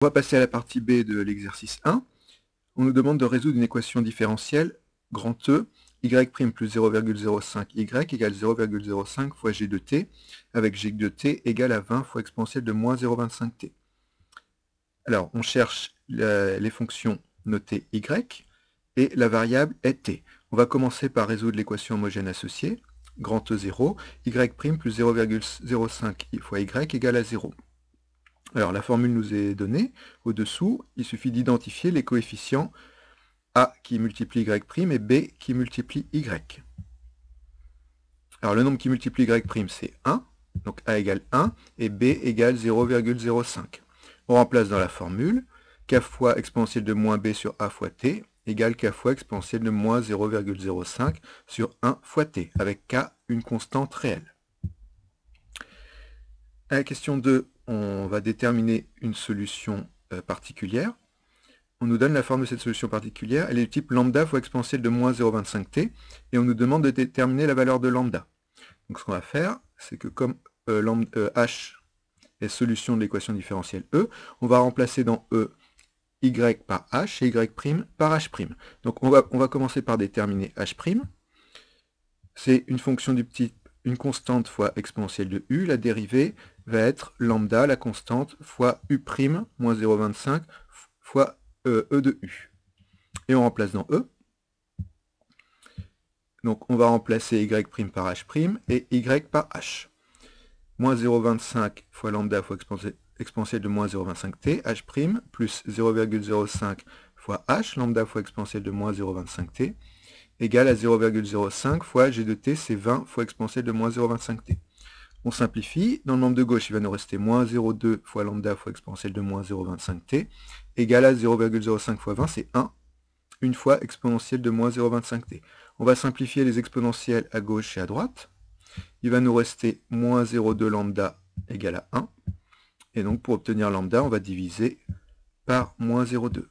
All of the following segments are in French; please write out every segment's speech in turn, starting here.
On va passer à la partie B de l'exercice 1. On nous demande de résoudre une équation différentielle, grand E, y' plus 0,05y égale 0,05 fois g de t, avec g de t égale à 20 fois exponentielle de moins 0,25t. Alors, on cherche les fonctions notées y, et la variable est t. On va commencer par résoudre l'équation homogène associée, grand E0, y' plus 0,05 fois y égale à 0. Alors la formule nous est donnée au-dessous, il suffit d'identifier les coefficients a qui multiplie y' et b qui multiplie y. Alors le nombre qui multiplie y' c'est 1, donc a égale 1, et b égale 0,05. On remplace dans la formule k fois exponentielle de moins b sur a fois t égale k fois exponentielle de moins 0,05 sur 1 fois t, avec k une constante réelle. À la question 2, on va déterminer une solution particulière. On nous donne la forme de cette solution particulière. Elle est du type lambda fois exponentielle de moins 0,25t. Et on nous demande de déterminer la valeur de lambda. Donc ce qu'on va faire, c'est que comme h est solution de l'équation différentielle E, on va remplacer dans E y par h et y' par h'. Donc on va commencer par déterminer h'. C'est une fonction du type une constante fois exponentielle de u. La dérivée va être lambda, la constante, fois u', moins 0,25, fois e de u. Et on remplace dans e. Donc on va remplacer y' par h' et y par h. Moins 0,25 fois lambda fois exponentielle de moins 0,25t, h' plus 0,05 fois h, lambda fois exponentielle de moins 0,25t, égale à 0,05 fois g de t, c'est 20 fois exponentielle de moins 0,25t. On simplifie, dans le membre de gauche, il va nous rester moins 0,2 fois lambda fois exponentielle de moins 0,25t, égale à 0,05 fois 20, c'est 1, une fois exponentielle de moins 0,25t. On va simplifier les exponentielles à gauche et à droite. Il va nous rester moins 0,2 lambda égale à 1. Et donc pour obtenir lambda, on va diviser par moins 0,2.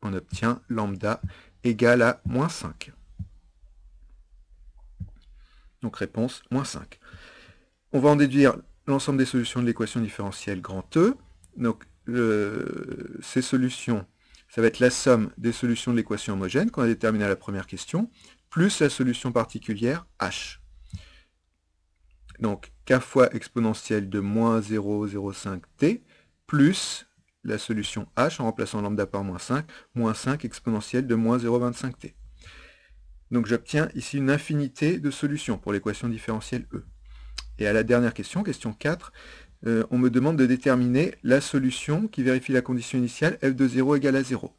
On obtient lambda égale à moins 5. Donc réponse, moins 5. On va en déduire l'ensemble des solutions de l'équation différentielle grand E. Donc ces solutions, ça va être la somme des solutions de l'équation homogène qu'on a déterminée à la première question, plus la solution particulière h. Donc k fois exponentielle de moins 0,05t, plus la solution h en remplaçant lambda par moins 5 exponentielle de moins 0,25t. Donc j'obtiens ici une infinité de solutions pour l'équation différentielle E. Et à la dernière question, question 4, on me demande de déterminer la solution qui vérifie la condition initiale f de 0 égale à 0.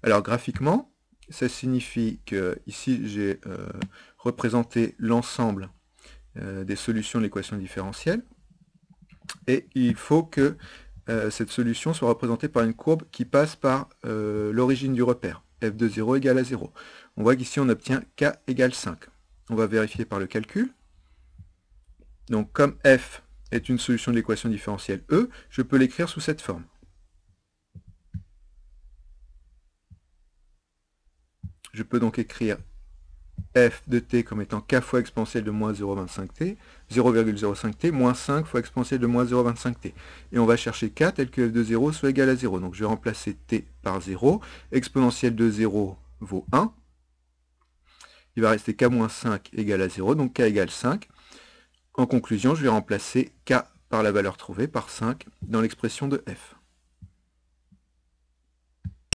Alors graphiquement, ça signifie que ici j'ai représenté l'ensemble des solutions de l'équation différentielle, et il faut que cette solution soit représentée par une courbe qui passe par l'origine du repère, f de 0 égale à 0. On voit qu'ici on obtient k égale 5. On va vérifier par le calcul. Donc comme f est une solution de l'équation différentielle E, je peux l'écrire sous cette forme. Je peux donc écrire f de t comme étant k fois exponentielle de moins 0,25t, 0,05t, moins 5 fois exponentielle de moins 0,25t. Et on va chercher k tel que f de 0 soit égal à 0. Donc je vais remplacer t par 0. Exponentielle de 0 vaut 1. Il va rester k moins 5 égale à 0, donc k égale 5. En conclusion, je vais remplacer k par la valeur trouvée, par 5, dans l'expression de f.